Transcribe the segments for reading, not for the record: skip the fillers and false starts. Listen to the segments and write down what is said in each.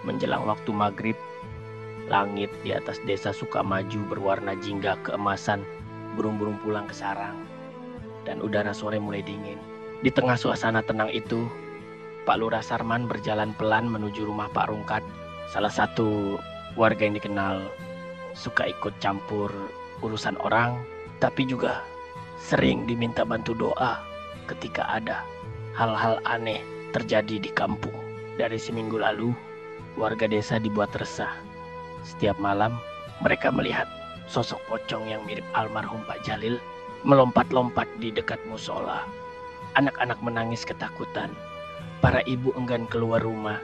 Menjelang waktu maghrib, langit di atas desa Sukamaju berwarna jingga keemasan, burung-burung pulang ke sarang, dan udara sore mulai dingin. Di tengah suasana tenang itu, Pak Lurah Sarman berjalan pelan menuju rumah Pak Rungkat, salah satu warga yang dikenal suka ikut campur urusan orang, tapi juga sering diminta bantu doa ketika ada hal-hal aneh terjadi di kampung. Dari seminggu lalu, warga desa dibuat resah. Setiap malam, mereka melihat sosok pocong yang mirip almarhum Pak Jalil melompat-lompat di dekat musola. Anak-anak menangis ketakutan. Para ibu enggan keluar rumah,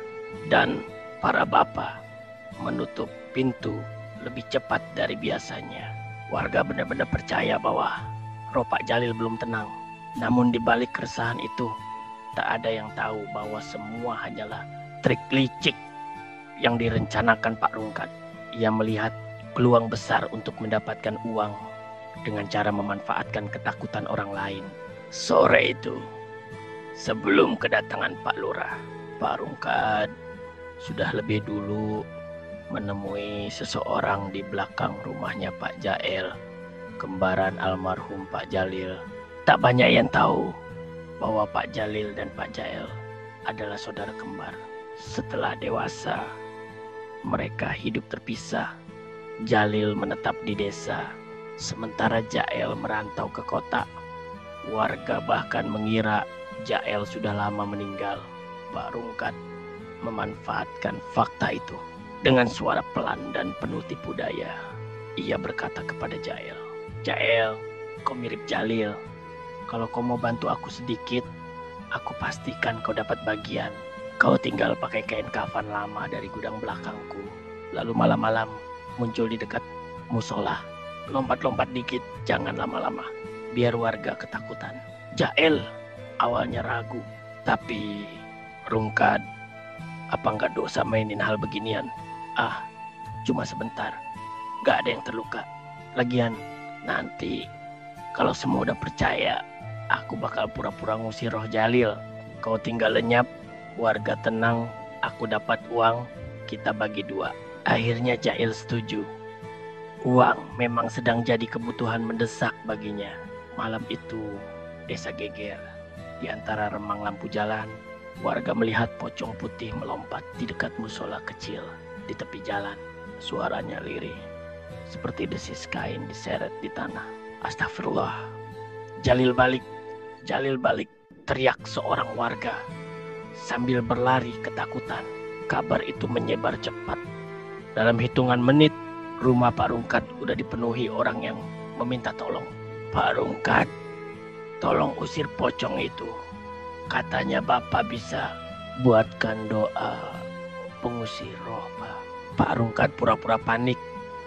dan para bapak menutup pintu lebih cepat dari biasanya. Warga benar-benar percaya bahwa roh Pak Jalil belum tenang. Namun di balik keresahan itu, tak ada yang tahu bahwa semua hanyalah trik licik yang direncanakan Pak Rungkat. Ia melihat peluang besar untuk mendapatkan uang dengan cara memanfaatkan ketakutan orang lain. Sore itu, sebelum kedatangan Pak Lurah, Pak Rungkat sudah lebih dulu menemui seseorang di belakang rumahnya Pak Jael, kembaran almarhum Pak Jalil. Tak banyak yang tahu bahwa Pak Jalil dan Pak Jael adalah saudara kembar. Setelah dewasa, mereka hidup terpisah. Jalil menetap di desa, sementara Jael merantau ke kota. Warga bahkan mengira Jael sudah lama meninggal. Pak Rungkat memanfaatkan fakta itu. Dengan suara pelan dan penuh tipu daya, ia berkata kepada Jael, "Jael, kau mirip Jalil. Kalau kau mau bantu aku sedikit, aku pastikan kau dapat bagian. Kau tinggal pakai kain kafan lama dari gudang belakangku. Lalu malam-malam muncul di dekat musola. Lompat-lompat dikit, jangan lama-lama, biar warga ketakutan." Jael awalnya ragu, tapi Rungkat, apa nggak dosa mainin hal beginian? Cuma sebentar, nggak ada yang terluka. Lagian nanti kalau semua udah percaya, aku bakal pura-pura ngusir roh Jalil. Kau tinggal lenyap, warga tenang, aku dapat uang, kita bagi dua. Akhirnya Jail setuju. Uang memang sedang jadi kebutuhan mendesak baginya. Malam itu, desa geger. Di antara remang lampu jalan, warga melihat pocong putih melompat di dekat musola kecil di tepi jalan. Suaranya lirih, seperti desis kain diseret di tanah. Astagfirullah. Jalil balik, teriak seorang warga sambil berlari ketakutan. Kabar itu menyebar cepat. Dalam hitungan menit, rumah Pak Rungkat udah dipenuhi orang yang meminta tolong. "Pak Rungkat, tolong usir pocong itu. Katanya Bapak bisa buatkan doa pengusir roh, Pak." Pak Rungkat pura-pura panik,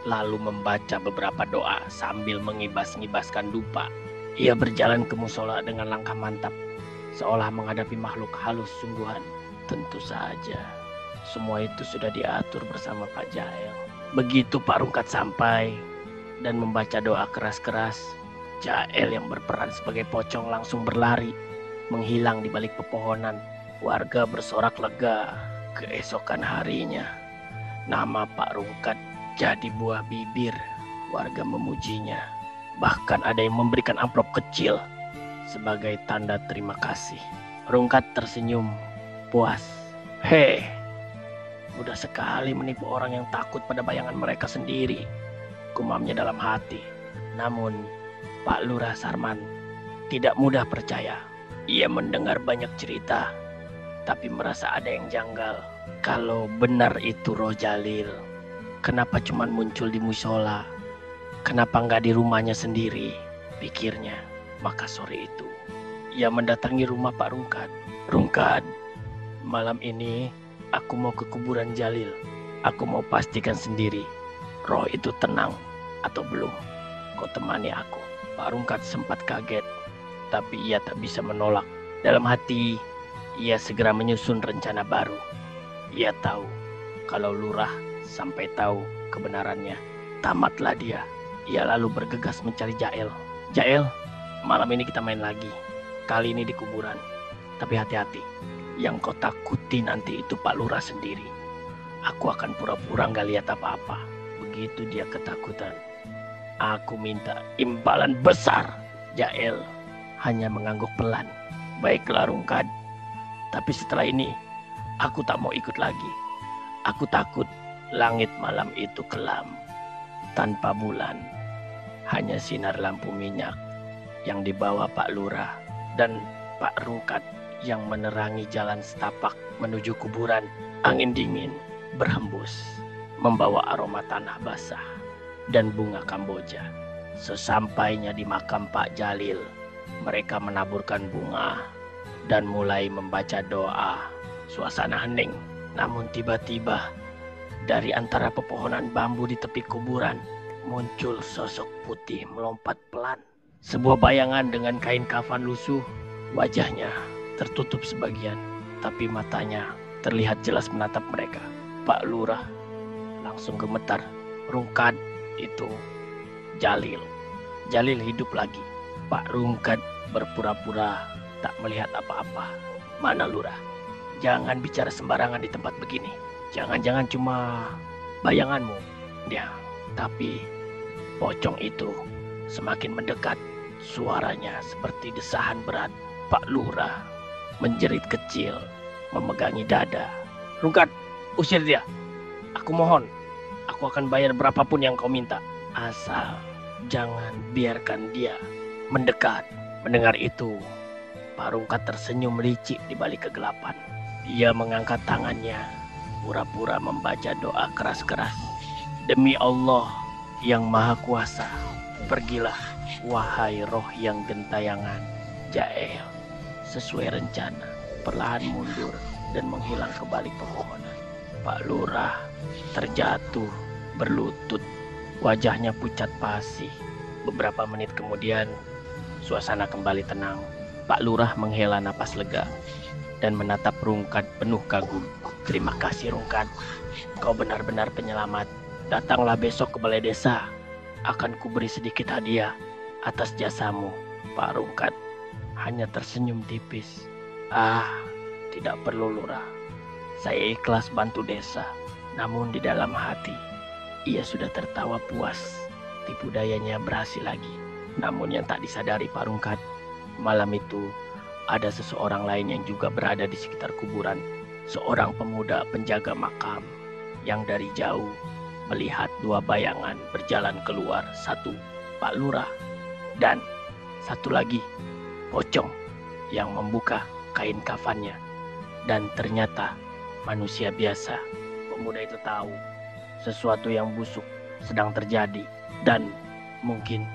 lalu membaca beberapa doa sambil mengibas-ngibaskan dupa. Ia berjalan ke musola dengan langkah mantap, seolah menghadapi makhluk halus sungguhan. Tentu saja, semua itu sudah diatur bersama Pak Jael. Begitu Pak Rungkat sampai dan membaca doa keras-keras, Jael yang berperan sebagai pocong langsung berlari, menghilang di balik pepohonan. Warga bersorak lega. Keesokan harinya, nama Pak Rungkat jadi buah bibir. Warga memujinya. Bahkan ada yang memberikan amplop kecil sebagai tanda terima kasih. Rungkat tersenyum puas. Mudah sekali menipu orang yang takut pada bayangan mereka sendiri, gumamnya dalam hati. Namun Pak Lurah Sarman tidak mudah percaya. Ia mendengar banyak cerita, tapi merasa ada yang janggal. Kalau benar itu roh Jalil, kenapa cuma muncul di musola? Kenapa nggak di rumahnya sendiri? Pikirnya. Maka sore itu, ia mendatangi rumah Pak Rungkat. "Rungkat, malam ini aku mau ke kuburan Jalil. Aku mau pastikan sendiri, roh itu tenang atau belum. Kau temani aku." Pak Rungkat sempat kaget, tapi ia tak bisa menolak. Dalam hati, ia segera menyusun rencana baru. Ia tahu kalau lurah sampai tahu kebenarannya, tamatlah dia. Ia lalu bergegas mencari Jael. "Jael, malam ini kita main lagi. Kali ini di kuburan. Tapi hati-hati, yang kau takuti nanti itu Pak Lurah sendiri. Aku akan pura-pura nggak lihat apa-apa. Begitu dia ketakutan, aku minta imbalan besar. Jael hanya mengangguk pelan. Baiklah Rungkad, tapi setelah ini aku tak mau ikut lagi. Aku takut langit malam itu kelam, tanpa bulan, hanya sinar lampu minyak yang dibawa Pak Lurah dan Pak Rungkad yang menerangi jalan setapak menuju kuburan. Angin dingin berhembus, membawa aroma tanah basah dan bunga kamboja. Sesampainya di makam Pak Jalil, mereka menaburkan bunga dan mulai membaca doa. Suasana hening, namun tiba-tiba dari antara pepohonan bambu di tepi kuburan muncul sosok putih melompat pelan. Sebuah bayangan dengan kain kafan lusuh, wajahnya tertutup sebagian, tapi matanya terlihat jelas menatap mereka. Pak Lurah langsung gemetar. Rungkad, itu Jalil. Jalil hidup lagi. Pak Rungkad berpura-pura tak melihat apa-apa. Mana Lurah? Jangan bicara sembarangan di tempat begini. Jangan-jangan cuma bayanganmu. Ya, tapi pocong itu semakin mendekat. Suaranya seperti desahan berat. Pak Lurah menjerit kecil, memegangi dada. Rungkad, usir dia. Aku mohon, aku akan bayar berapapun yang kau minta. Asal jangan biarkan dia mendekat. Mendengar itu, Pak Rungkad tersenyum licik di balik kegelapan. Ia mengangkat tangannya, pura-pura membaca doa keras-keras. Demi Allah yang Maha Kuasa, pergilah wahai roh yang gentayangan. Jael sesuai rencana perlahan mundur dan menghilang ke balik pepohonan. Pak Lurah terjatuh berlutut, wajahnya pucat pasi. Beberapa menit kemudian suasana kembali tenang. Pak Lurah menghela napas lega dan menatap Rungkad penuh kagum. Terima kasih Rungkad, kau benar-benar penyelamat. Datanglah besok ke balai desa, akan kuberi sedikit hadiah atas jasamu. Pak Rungkad hanya tersenyum tipis. Tidak perlu Lurah, saya ikhlas bantu desa. Namun di dalam hati ia sudah tertawa puas. Tipu dayanya berhasil lagi. Namun yang tak disadari Pak Rungkad, malam itu ada seseorang lain yang juga berada di sekitar kuburan. Seorang pemuda penjaga makam yang dari jauh melihat dua bayangan berjalan keluar. Satu Pak Lurah dan satu lagi pocong yang membuka kain kafannya. Dan ternyata manusia biasa. Pemuda itu tahu sesuatu yang busuk sedang terjadi dan mungkin